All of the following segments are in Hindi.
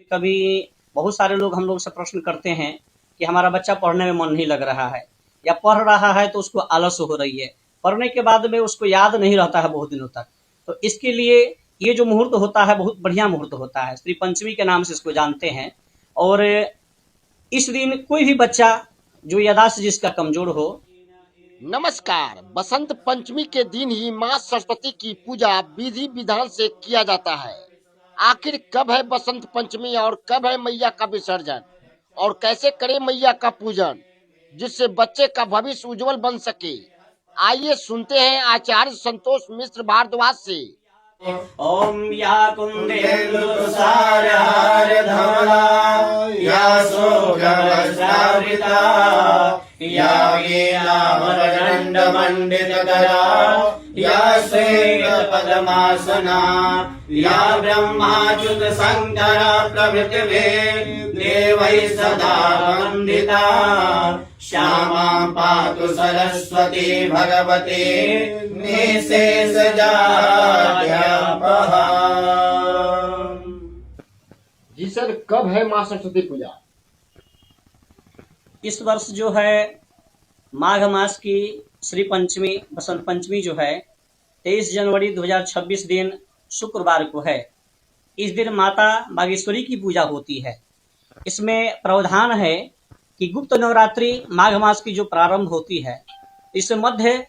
कभी बहुत सारे लोग हम लोग से प्रश्न करते हैं कि हमारा बच्चा पढ़ने में मन नहीं लग रहा है या पढ़ रहा है तो उसको आलस हो रही है, पढ़ने के बाद में उसको याद नहीं रहता है बहुत दिनों तक। तो इसके लिए ये जो मुहूर्त होता है बहुत बढ़िया मुहूर्त होता है, श्री पंचमी के नाम से इसको जानते हैं। और इस दिन कोई भी बच्चा जो याददाश्त जिसका कमजोर हो। नमस्कार। बसंत पंचमी के दिन ही माँ सरस्वती की पूजा विधि विधान से किया जाता है। आखिर कब है बसंत पंचमी और कब है मैया का विसर्जन और कैसे करें मैया का पूजन जिससे बच्चे का भविष्य उज्जवल बन सके। आइए सुनते हैं आचार्य संतोष मिश्र भारद्वाज से। ओम या कुंदेन्दुसारहार धवला या शोकवस्त्रावृता या वीणामरदण्डमण्डितकरा या श्वेतपद्मासना या ब्रह्माच्युत शङ्कर प्रभृतिभिः देवैः सदा वन्दिता श्यामां पातु सरस्वती भगवती निशेषजाड्यापहा। जी सर, कब है माँ सरस्वती पूजा? इस वर्ष जो है माघ मास की श्री पंचमी बसंत पंचमी जो है 23 जनवरी 2026 दिन शुक्रवार को है। इस दिन माता बागेश्वरी की पूजा होती है। इसमें प्रावधान है कि गुप्त नवरात्रि माघ मास की जो प्रारंभ होती है, इस मध्य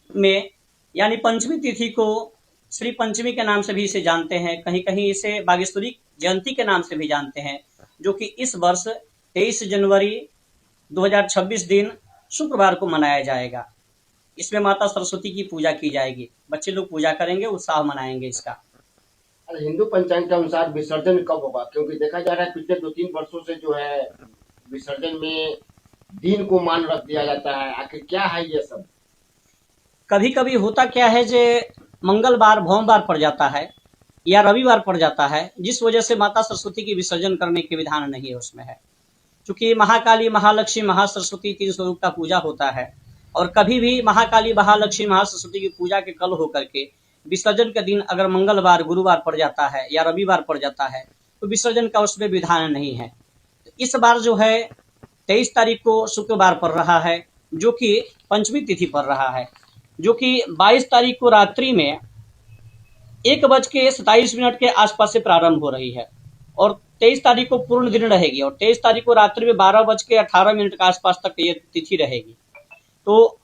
में यानी पंचमी तिथि को श्री पंचमी के नाम से भी इसे जानते हैं, कहीं कहीं इसे बागेश्वरी जयंती के नाम से भी जानते हैं, जो कि इस वर्ष 23 जनवरी 2026 दिन शुक्रवार को मनाया जाएगा। इसमें माता सरस्वती की पूजा की जाएगी, बच्चे लोग पूजा करेंगे, उत्साह मनाएंगे इसका। हिंदू पंचांग के अनुसार विसर्जन कब होगा? क्योंकि देखा जा रहा है पिछले 2-3 वर्षों से जो है विसर्जन में दिन को मान रख दिया जाता है। आखिर क्या है ये सब? कभी कभी होता क्या है जे मंगलवार भोमवार पड़ जाता है या रविवार पड़ जाता है, जिस वजह से माता सरस्वती की विसर्जन करने के विधान नहीं है उसमें है। चूंकि महाकाली महालक्ष्मी महासरस्वती 3 स्वरूप का पूजा होता है और कभी भी महाकाली महालक्ष्मी महासरस्वती की पूजा के कल होकर के विसर्जन के दिन अगर मंगलवार गुरुवार पड़ जाता है या रविवार पड़ जाता है तो विसर्जन का उसमें विधान नहीं है। तो इस बार जो है 23 तारीख को शुक्रवार पड़ रहा है, जो कि पंचमी तिथि पड़ रहा है, जो कि 22 तारीख को रात्रि में 1:27 के आसपास से प्रारंभ हो रही है और 23 तारीख को पूर्ण दिन रहेगी और 23 तारीख को रात्रि में 12:18 के आसपास तक ये तिथि रहेगी। तो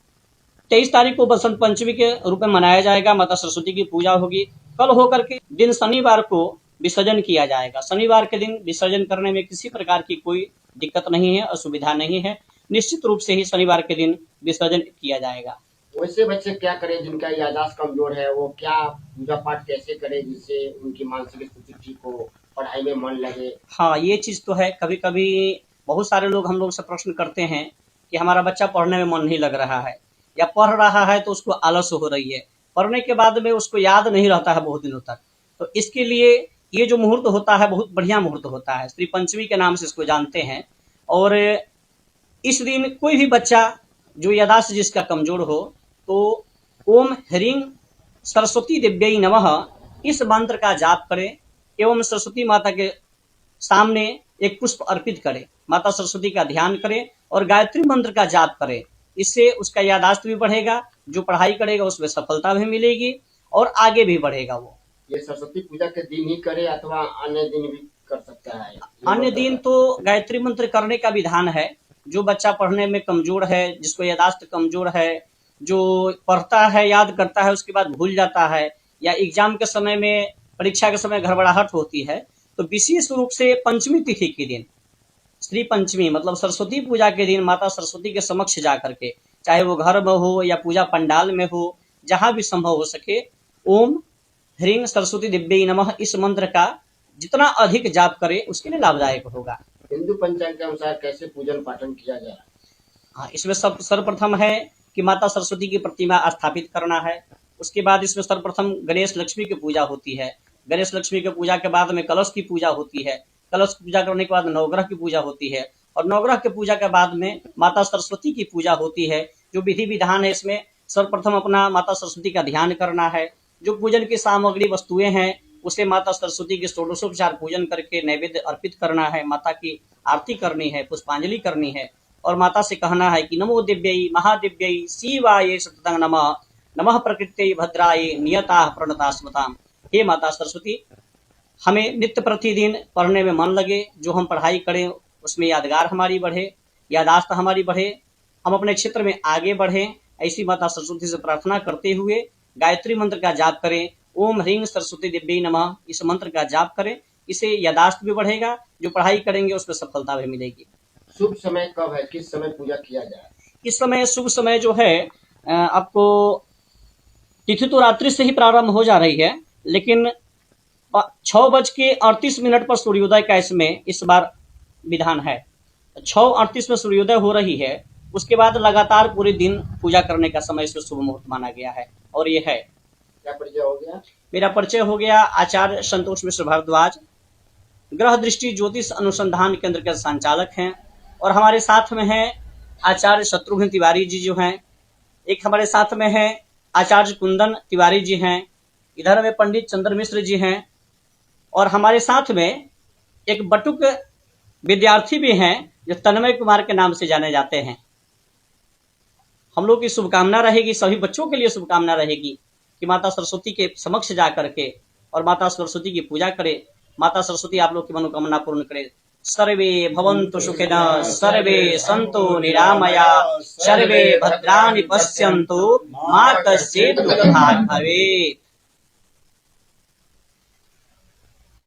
23 तारीख को बसंत पंचमी के रूप में मनाया जाएगा, माता सरस्वती की पूजा होगी। कल होकर के दिन शनिवार को विसर्जन किया जाएगा। शनिवार के दिन विसर्जन करने में किसी प्रकार की कोई दिक्कत नहीं है, असुविधा नहीं है। निश्चित रूप से ही शनिवार के दिन विसर्जन किया जाएगा। वैसे बच्चे क्या करें जिनका याददाश्त कमजोर है? वो क्या पूजा पाठ कैसे करें जिससे उनकी मानसिक स्थिति ठीक हो, पढ़ाई में मन लगे? हाँ, ये चीज तो है। कभी कभी बहुत सारे लोग हम लोग से प्रश्न करते हैं कि हमारा बच्चा पढ़ने में मन नहीं लग रहा है या पढ़ रहा है तो उसको आलस हो रही है, पढ़ने के बाद में उसको याद नहीं रहता है बहुत दिनों तक। तो इसके लिए ये जो मुहूर्त होता है बहुत बढ़िया मुहूर्त होता है, श्री पंचमी के नाम से इसको जानते हैं। और इस दिन कोई भी बच्चा जो याददाश्त जिसका कमजोर हो तो ओम ह्रीं सरस्वती दिव्यै नमः इस मंत्र का जाप करें एवं सरस्वती माता के सामने एक पुष्प अर्पित करें, माता सरस्वती का ध्यान करें और गायत्री मंत्र का जाप करें। इससे उसका याददाश्त भी बढ़ेगा, जो पढ़ाई करेगा उसमें सफलता भी मिलेगी और आगे भी बढ़ेगा वो। ये सरस्वती पूजा के दिन ही करे अथवा अन्य दिन भी कर सकता है? अन्य दिन तो गायत्री मंत्र करने का विधान है। जो बच्चा पढ़ने में कमजोर है, जिसको याददाश्त कमजोर है, जो पढ़ता है याद करता है उसके बाद भूल जाता है या एग्जाम के समय में परीक्षा के समय घबराहट होती है, तो विशेष रूप से पंचमी तिथि के दिन श्री पंचमी मतलब सरस्वती पूजा के दिन माता सरस्वती के समक्ष जा करके, चाहे वो घर में हो या पूजा पंडाल में हो, जहां भी संभव हो सके, ओम ह्रीं सरस्वती दिव्यै नमः इस मंत्र का जितना अधिक जाप करे उसके लिए लाभदायक होगा। हिंदू पंचांग के अनुसार कैसे पूजन पाठन किया जा रहा है? हाँ, इसमें सर्वप्रथम है कि माता सरस्वती की प्रतिमा स्थापित करना है। उसके बाद इसमें सर्वप्रथम गणेश लक्ष्मी की पूजा होती है। गणेश लक्ष्मी की पूजा के बाद में कलश की पूजा होती है। कलश की पूजा करने के बाद नवग्रह की पूजा होती है और नवग्रह की पूजा के बाद में माता सरस्वती की पूजा होती है। जो विधि विधान है इसमें सर्वप्रथम अपना माता सरस्वती का ध्यान करना है। जो पूजन की सामग्री वस्तुएं हैं उसे माता सरस्वती के षोडशोपचार पूजन करके नैवेद्य अर्पित करना है, माता की आरती करनी है, पुष्पांजलि करनी है और माता से कहना है कि नमो दिव्यै महादिव्यै शिवाय सततं नमः, नमः प्रकृत्यै भद्रायै नियताः प्रणता स्मताम्। हे माता सरस्वती, हमें नित्य प्रतिदिन पढ़ने में मन लगे, जो हम पढ़ाई करें उसमें यादगार हमारी बढ़े, यादाश्त हमारी बढ़े, हम अपने क्षेत्र में आगे बढ़े। ऐसी माता सरस्वती से प्रार्थना करते हुए गायत्री मंत्र का जाप करें। ओम ह्रीं सरस्वती दिव्यै नमः, इस मंत्र का जाप करें, इससे यादाश्त भी बढ़ेगा, जो पढ़ाई करेंगे उसमें सफलता भी मिलेगी। शुभ समय कब है, किस समय पूजा किया जाए? इस समय शुभ समय जो है आपको तिथि तो रात्रि से ही प्रारंभ हो जा रही है, लेकिन 6:38 पर सूर्योदय का इसमें इस बार विधान है। 6:38 में सूर्योदय हो रही है, उसके बाद लगातार पूरे दिन पूजा करने का समय इसमें शुभ मुहूर्त माना गया है। और ये है, क्या परिचय हो गया? मेरा परिचय हो गया आचार्य संतोष मिश्र भारद्वाज, ग्रह दृष्टि ज्योतिष अनुसंधान केंद्र के संचालक हैं। और हमारे साथ में है आचार्य शत्रुघ्न तिवारी जी जो हैं, एक हमारे साथ में है आचार्य कुंदन तिवारी जी हैं, इधर में पंडित चंद्र मिश्र जी हैं और हमारे साथ में एक बटुक विद्यार्थी भी हैं जो तन्मय कुमार के नाम से जाने जाते हैं। हम लोग की शुभकामना रहेगी, सभी बच्चों के लिए शुभकामना रहेगी कि माता सरस्वती के समक्ष जा करके और माता सरस्वती की पूजा करे। माता सरस्वती आप लोग की मनोकामना पूर्ण करे। सर्वे भवन्तु सुखिनः, सर्वे सन्तु निरामया, सर्वे भद्राणि पश्यन्तु, मा कश्चित् दुःखभाग् भवेत्।